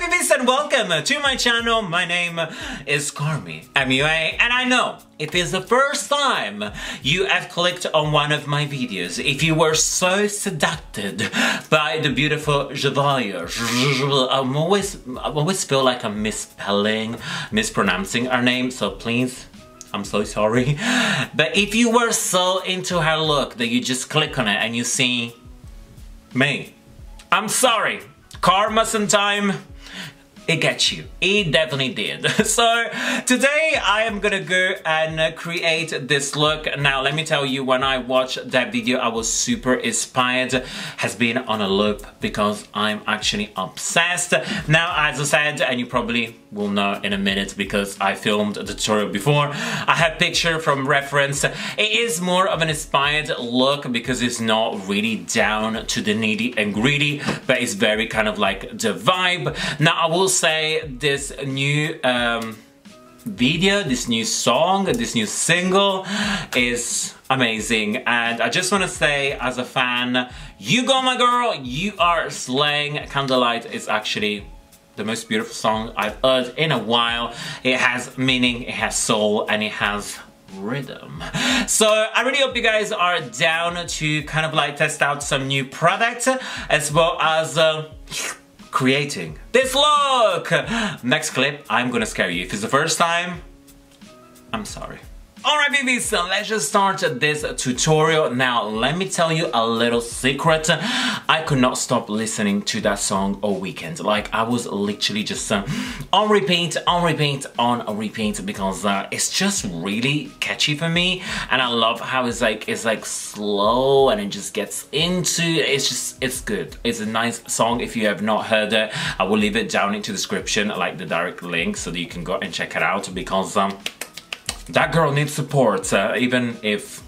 Bibies and welcome to my channel. My name is CarmiMua and I know if it's the first time you have clicked on one of my videos, if you were so seduced by the beautiful Zhavia, I always feel like I'm mispronouncing her name, so please, I'm so sorry. But if you were so into her look that you just click on it and you see me, I'm sorry. Karma sometime, it gets you. It definitely did. So today I am gonna go and create this look. Now let me tell you, when I watched that video I was super inspired. Has been on a loop because I'm actually obsessed. Now as I said, and you probably will know in a minute because I filmed a tutorial before, I have picture from reference. It is more of an inspired look because it's not really down to the nitty and gritty, but it's very kind of like the vibe. Now I will say this new video, this new song, this new single is amazing, and I just want to say as a fan, you go my girl, you are slaying. Candelight is actually the most beautiful song I've heard in a while. It has meaning, it has soul, and it has rhythm. So I really hope you guys are down to kind of like test out some new products as well as creating this look. Next clip, I'm gonna scare you. If it's the first time, I'm sorry. Alright Bibies, so let's just start this tutorial. Now let me tell you a little secret. I could not stop listening to that song all weekend. Like I was literally just on repeat because it's just really catchy for me, and I love how it's like slow and it just gets into, it's good. It's a nice song. If you have not heard it, I will leave it down into the description, like the direct link, so that you can go and check it out because that girl needs support, even if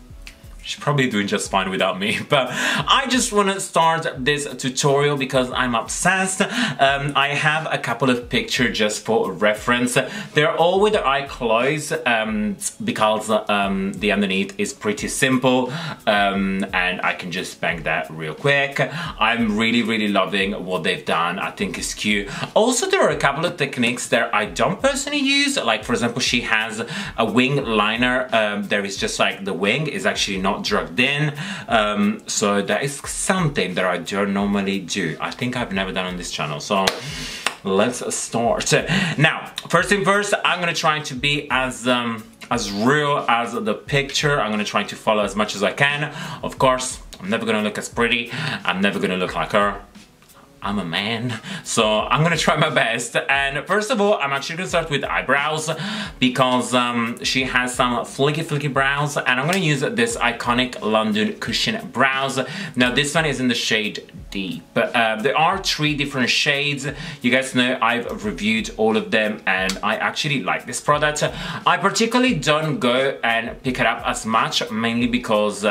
she's probably doing just fine without me. But I just want to start this tutorial because I'm obsessed. I have a couple of pictures just for reference. They're all with their eye closed because the underneath is pretty simple, and I can just bang that real quick. I'm really loving what they've done. I think it's cute. Also, there are a couple of techniques that I don't personally use. Like for example, she has a wing liner. There is just like the wing is actually not drugged in, so that is something that I don't normally do. I think I've never done on this channel, so let's start. Now first thing first, I'm gonna try to be as real as the picture. I'm gonna try to follow as much as I can. Of course, I'm never gonna look as pretty, I'm never gonna look like her. I'm a man, so I'm gonna try my best. And first of all, I'm actually gonna start with eyebrows because she has some flicky brows, and I'm gonna use this iconic London cushion brows. Now this one is in the shade Deep. There are 3 different shades. You guys know I've reviewed all of them and I actually like this product. I particularly don't go and pick it up as much, mainly because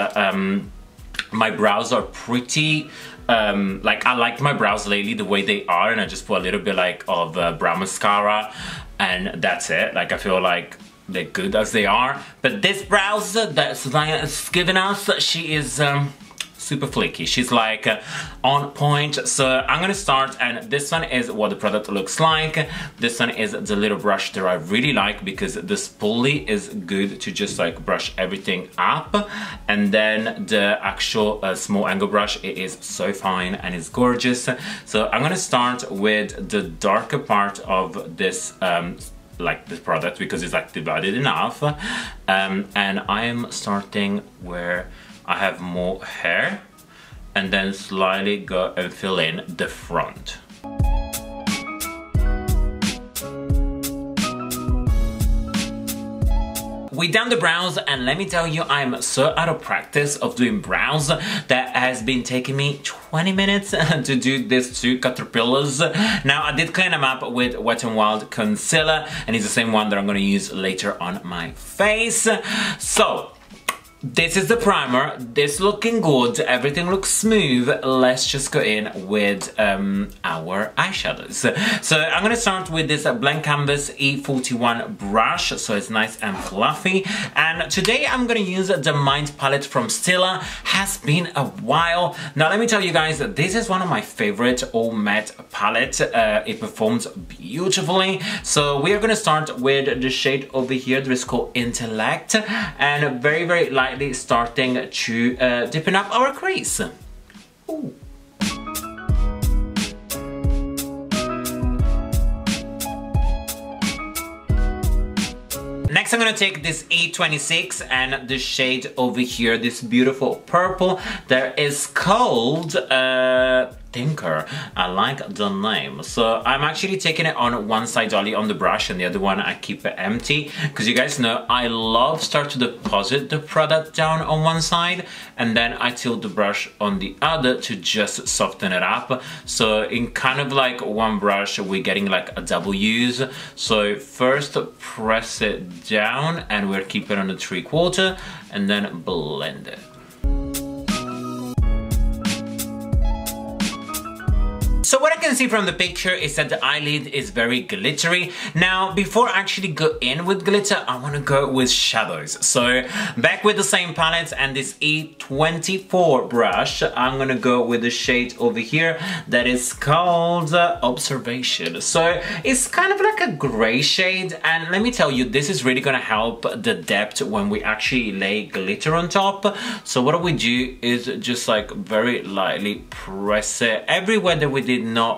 my brows are pretty like I like my brows lately the way they are, and I just put a little bit like of brow mascara and that's it. Like I feel like they're good as they are. But this brows that Zhavia is giving us, she is super flaky. She's like on point. So I'm gonna start, and this one is what the product looks like. This one is the little brush that I really like because the spoolie is good to just like brush everything up, and then the actual small angle brush, it is so fine and it's gorgeous. So I'm gonna start with the darker part of this like this product because it's like divided enough, and I am starting where I have more hair, and then slightly go and fill in the front. We done the brows, and let me tell you, I'm so out of practice of doing brows that has been taking me 20 minutes to do these 2 caterpillars. Now I did clean them up with Wet n Wild concealer, and it's the same one that I'm gonna use later on my face. So This is the primer. This looking good. Everything looks smooth. Let's just go in with our eyeshadows. So I'm gonna start with this blank canvas E41 brush. So it's nice and fluffy. And today I'm gonna use the Mind palette from Stila. Has been a while. Now let me tell you guys, this is one of my favorite all matte palettes. It performs beautifully. So we are gonna start with the shade over here that is called Intellect, and very lightly starting to deepen up our crease. Ooh. Next I'm gonna take this E26 and the shade over here, this beautiful purple that is called Tinker. I like the name. So I'm actually taking it on one side only on the brush, and the other one I keep it empty, because you guys know I love start to deposit the product down on one side and then I tilt the brush on the other to just soften it up. So in kind of like one brush we're getting like a double use. So first press it down and we're keeping on the 3/4 and then blend it. So what I can see from the picture is that the eyelid is very glittery. Now, before I actually go in with glitter, I want to go with shadows. So back with the same palette and this E24 brush, I'm gonna go with the shade over here that is called Observation. So it's kind of like a gray shade, and let me tell you, this is really gonna help the depth when we actually lay glitter on top. So what we do is just like very lightly press it everywhere that we did not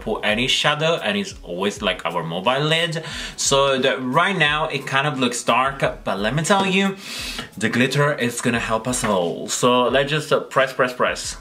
put any shadow, and it's always like our mobile lid. So that right now it kind of looks dark, but let me tell you, the glitter is gonna help us all. So let's just press.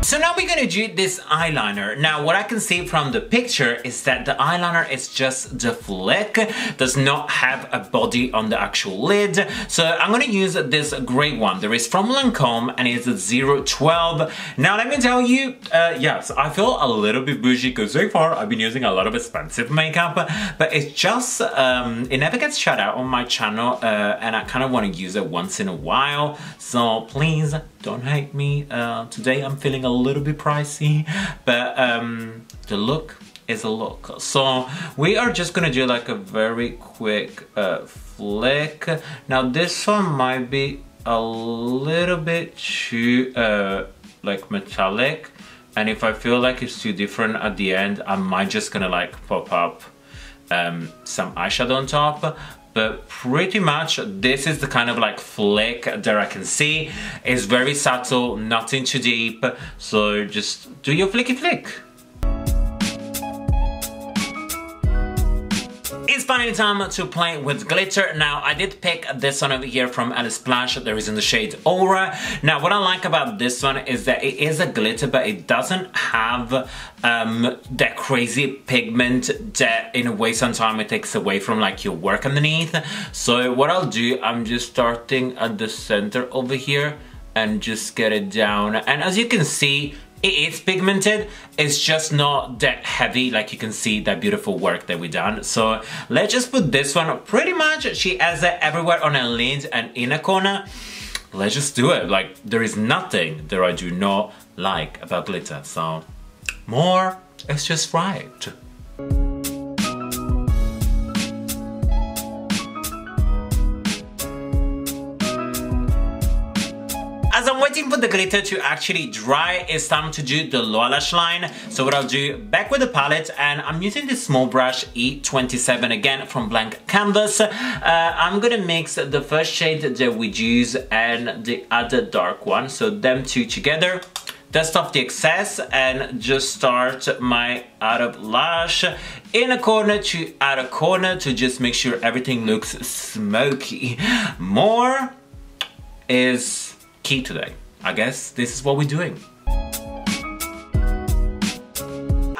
So now we're gonna do this eyeliner. Now what I can see from the picture is that the eyeliner is just the flick, does not have a body on the actual lid. So I'm gonna use this gray one. There is from Lancôme and it's 012. Now let me tell you, yes, I feel a little bit bougie because so far I've been using a lot of expensive makeup, but it's just, it never gets shout out on my channel, and I kind of want to use it once in a while. So please don't hate me. Today I'm feeling a little bit pricey, but the look is a look. So we are just gonna do like a very quick flick. Now this one might be a little bit too like metallic, and if I feel like it's too different at the end, I might just gonna like pop up some eyeshadow on top. But pretty much this is the kind of like flick that I can see. It's very subtle, nothing too deep, so just do your flicky flick. It's finally time to play with glitter. Now I did pick this one over here from LASplash. There is in the shade Aura. Now what I like about this one is that it is a glitter, but it doesn't have that crazy pigment that in a way sometimes it takes away from like your work underneath. So what I'll do, I'm just starting at the center over here and just get it down. And as you can see, it is pigmented, it's just not that heavy, like you can see that beautiful work that we done. So let's just put this one, pretty much she has it everywhere on her lid and in a corner. Let's just do it. Like there is nothing that I do not like about glitter, so more is just right. As I'm waiting for the glitter to actually dry, it's time to do the lower lash line. So what I'll do, back with the palette, and I'm using this small brush E27 again from Blank Canvas. I'm gonna mix the first shade that we use and the other dark one, so them two together. Dust off the excess and just start my outer lash inner corner to outer corner to just make sure everything looks smoky. More is key today. I guess this is what we're doing.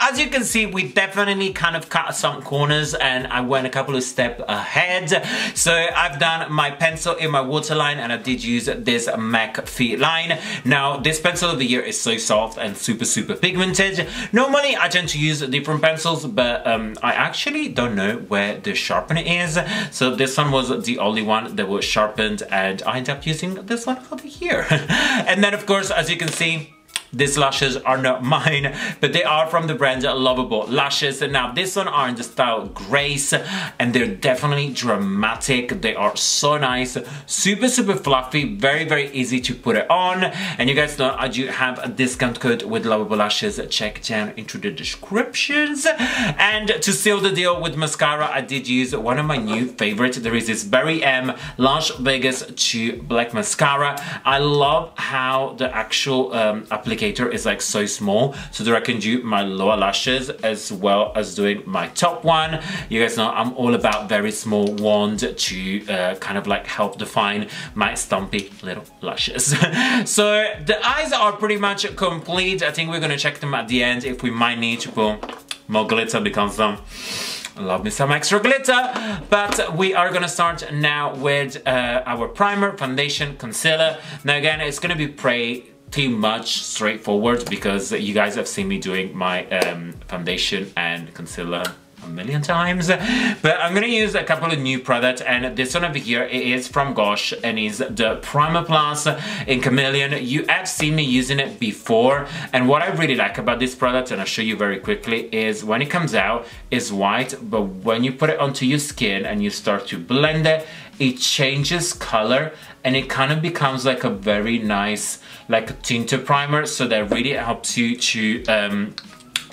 As as you can see, we definitely kind of cut some corners and I went a couple of steps ahead. So I've done my pencil in my waterline and I did use this MAC Feline. Now this pencil over here is so soft and super pigmented. Normally I tend to use different pencils, but I actually don't know where the sharpener is. So this one was the only one that was sharpened and I ended up using this one over here. And then of course, as you can see, these lashes are not mine, but they are from the brand LovableLashes. And now this one are in the style Grace and they're definitely dramatic. They are so nice, super fluffy, very easy to put it on. And you guys know I do have a discount code with LovableLashes. Check down into the descriptions. And to seal the deal with mascara, I did use one of my new favorites. There is this BarryM Lash Vegas 2 Black Mascara. I love how the actual applicator is like so small, so that I can do my lower lashes as well as doing my top one. You guys know I'm all about very small wand to kind of like help define my stumpy little lashes. So the eyes are pretty much complete. I think we're gonna check them at the end if we might need to put more glitter because I love me some extra glitter. But we are gonna start now with our primer, foundation, concealer. Now again, it's gonna be pretty much straightforward because you guys have seen me doing my foundation and concealer a million times, but I'm gonna use a couple of new products, and this one over here is from Gosh and is the Primer Plus in Chameleon. You have seen me using it before, and what I really like about this product, and I'll show you very quickly, is when it comes out it's white, but when you put it onto your skin and you start to blend it, it changes color and it kind of becomes like a very nice like a tinted primer, so that really helps you to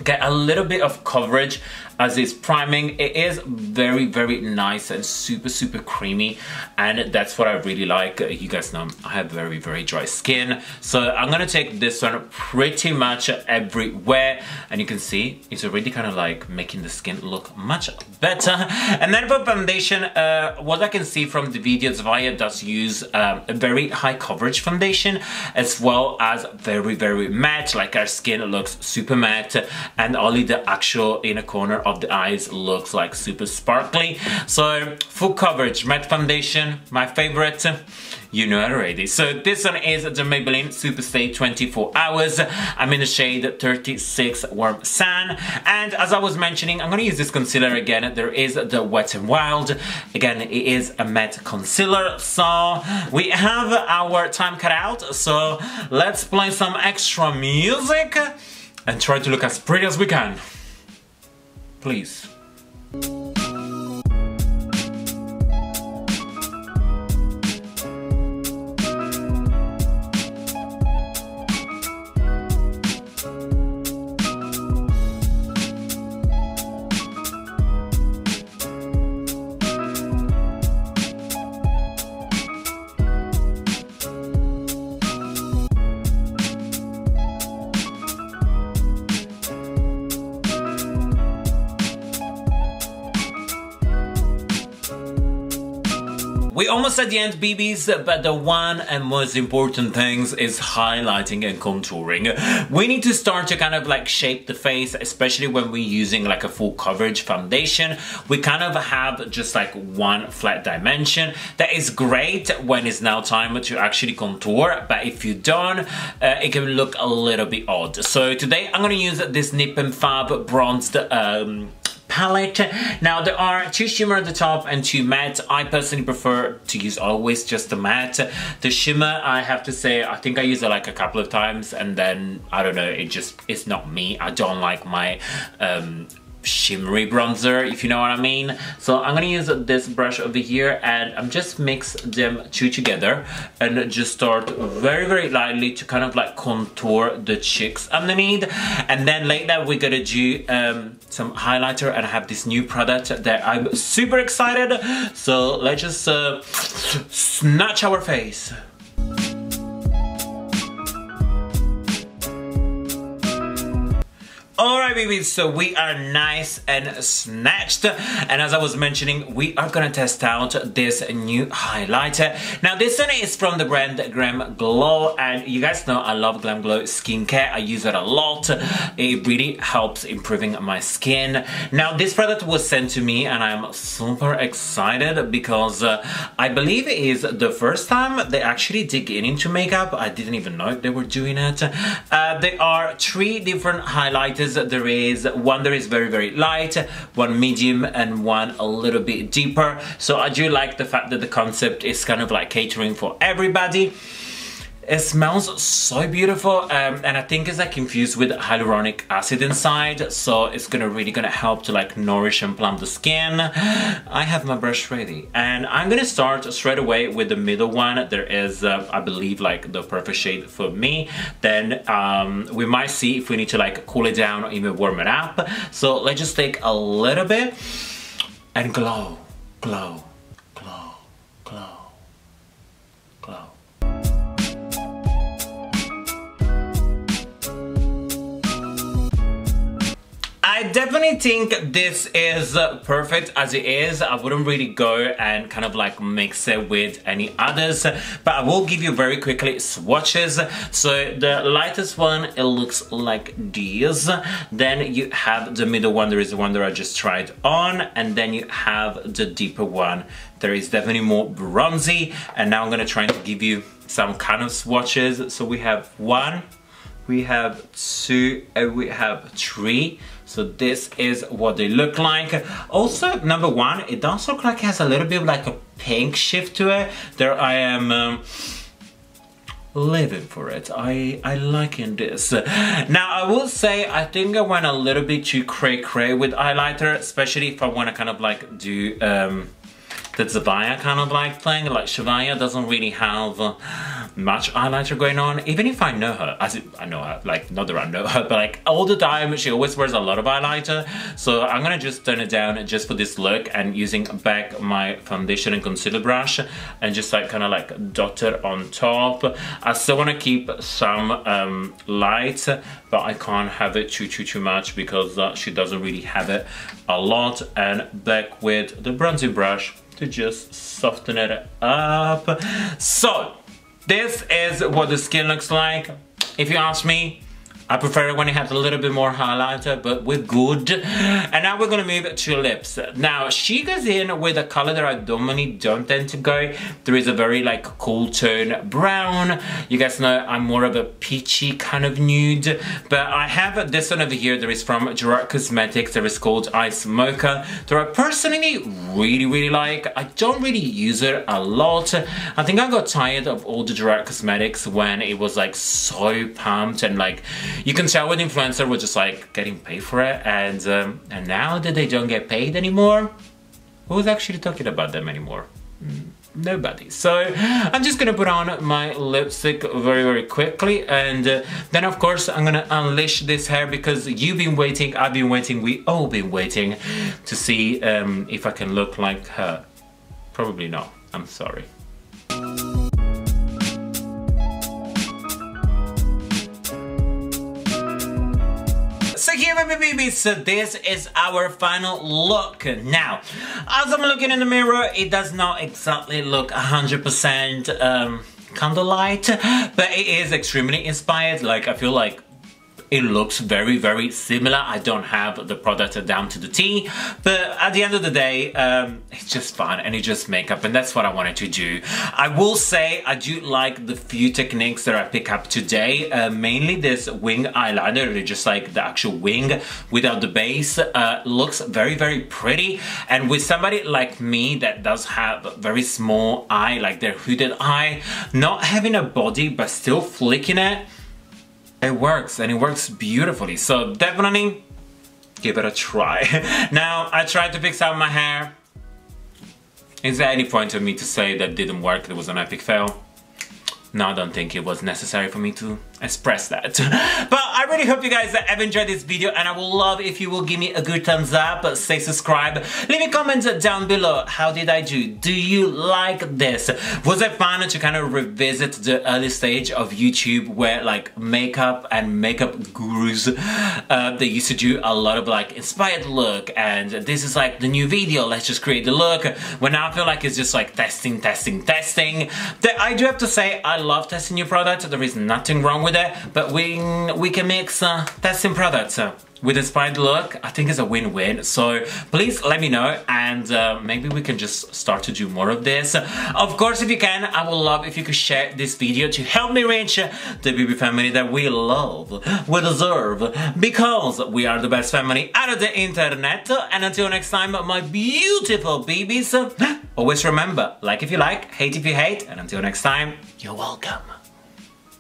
get a little bit of coverage as it's priming. It is very nice and super creamy, and that's what I really like. You guys know I have very dry skin, so I'm gonna take this one pretty much everywhere, and you can see it's already kind of like making the skin look much better. And then for foundation, what I can see from the video, Zhavia does use a very high coverage foundation as well as very matte, like our skin looks super matte and only the actual inner corner of the eyes looks like super sparkly. So full coverage matte foundation, my favorite, you know it already. So this one is the Maybelline Superstay 24 Hours. I'm in the shade 36 Warm Sand, and as I was mentioning, I'm gonna use this concealer again. There is the Wet n Wild. Again, it is a matte concealer, so we have our time cut out, so let's play some extra music and try to look as pretty as we can. Please. We're almost at the end, Bibies, but the one and most important things is highlighting and contouring. We need to start to kind of like shape the face, especially when we're using like a full coverage foundation. We kind of have just like one flat dimension. That is great when it's now time to actually contour, but if you don't, it can look a little bit odd. So today I'm gonna use this Nip+Fab bronzed palette. Now there are two shimmer at the top and two matte. I personally prefer to use always just the matte. The shimmer, I have to say, I think I use it like a couple of times and then I don't know, it's not me. I don't like my shimmery bronzer, if you know what I mean. So I'm gonna use this brush over here and I'm just mix them two together and just start very lightly to kind of like contour the cheeks underneath. And then later we're gonna do some highlighter, and I have this new product that I'm super excited. So let's just snatch our face. Alright Alright babies, so we are nice and snatched, and as I was mentioning, we are gonna test out this new highlighter. Now this one is from the brand GlamGlow, and you guys know I love GlamGlow skincare. I use it a lot. It really helps improving my skin. Now this product was sent to me and I'm super excited because I believe it is the first time they actually dig into makeup. I didn't even know they were doing it. There are 3 different highlighters. There is one that is very light, one medium, and one a little bit deeper. So I do like the fact that the concept is kind of like catering for everybody. It smells so beautiful, and I think it's like infused with hyaluronic acid inside, so it's really gonna help to like nourish and plump the skin. I have my brush ready, and I'm gonna start straight away with the middle one. There is, I believe, like the perfect shade for me. Then we might see if we need to like cool it down or even warm it up. So let's just take a little bit and glow, glow, glow, glow, glow. I definitely think this is perfect as it is. I wouldn't really go and kind of like mix it with any others, but I will give you very quickly swatches. So the lightest one, it looks like this. Then you have the middle one, there is the one that I just tried on, and then you have the deeper one. There is definitely more bronzy, and now I'm gonna try to give you some kind of swatches. So we have 1, we have 2, and we have 3. So this is what they look like. Also, number 1, it does look like it has a little bit of like a pink shift to it. There I am living for it. I liking this. Now I will say I think I went a little bit too cray with highlighter, especially if I want to kind of like do the Zhavia kind of like thing. Like Zhavia doesn't really have much highlighter going on, even if I know her, I know her, like not that I know her, but like all the time she always wears a lot of highlighter. So I'm gonna just turn it down just for this look, and using back my foundation and concealer brush and just like kind of like dot it on top. I still want to keep some light, but I can't have it too much because she doesn't really have it a lot. And back with the bronzing brush to just soften it up. So this is what the skin looks like. If you ask me, I prefer it when it has a little bit more highlighter, but we're good. And now we're gonna move to lips. Now, she goes in with a color that I normally don't tend to go. There is a very like cool tone brown. You guys know I'm more of a peachy kind of nude, but I have this one over here that is from Gerard Cosmetics that is called Ice Mocha, that I personally really like. I don't really use it a lot. I think I got tired of all the Gerard Cosmetics when it was like so pumped, and like you can tell when influencers were just like getting paid for it, and now that they don't get paid anymore, who's actually talking about them anymore? Nobody. So I'm just gonna put on my lipstick very quickly, and then of course I'm gonna unleash this hair because you've been waiting, I've been waiting, we all been waiting to see if I can look like her. Probably not, I'm sorry. So here my babies, so this is our final look. Now, as I'm looking in the mirror, it does not exactly look 100% candlelight, but it is extremely inspired. Like I feel like it looks very similar. I don't have the product down to the T, but at the end of the day, it's just fun and it's just makeup, and that's what I wanted to do. I will say I do like the few techniques that I pick up today, mainly this wing eyeliner, just like the actual wing without the base. Looks very pretty, and with somebody like me that does have very small eye, like their hooded eye, not having a body but still flicking it, it works, and it works beautifully. So definitely give it a try. Now, I tried to fix out my hair. Is there any point of me to say that didn't work? It was an epic fail? No, I don't think it was necessary for me to express that. But I really hope you guys have enjoyed this video, and I would love if you will give me a good thumbs up, say subscribe, leave a comment down below. How did I do? Do you like this? Was it fun to kind of revisit the early stage of YouTube where like makeup and makeup gurus, they used to do a lot of like inspired look, and this is like the new video, let's just create the look, when now I feel like it's just like testing. I do have to say, I love testing new products, there is nothing wrong with it, but we can mix testing products with inspired look. I think it's a win-win, so please let me know, and maybe we can just start to do more of this. Of course, if you can, I would love if you could share this video to help me reach the BB family that we love, we deserve, because we are the best family out of the internet. And until next time, my beautiful babies, always remember, like if you like, hate if you hate, and until next time, you're welcome.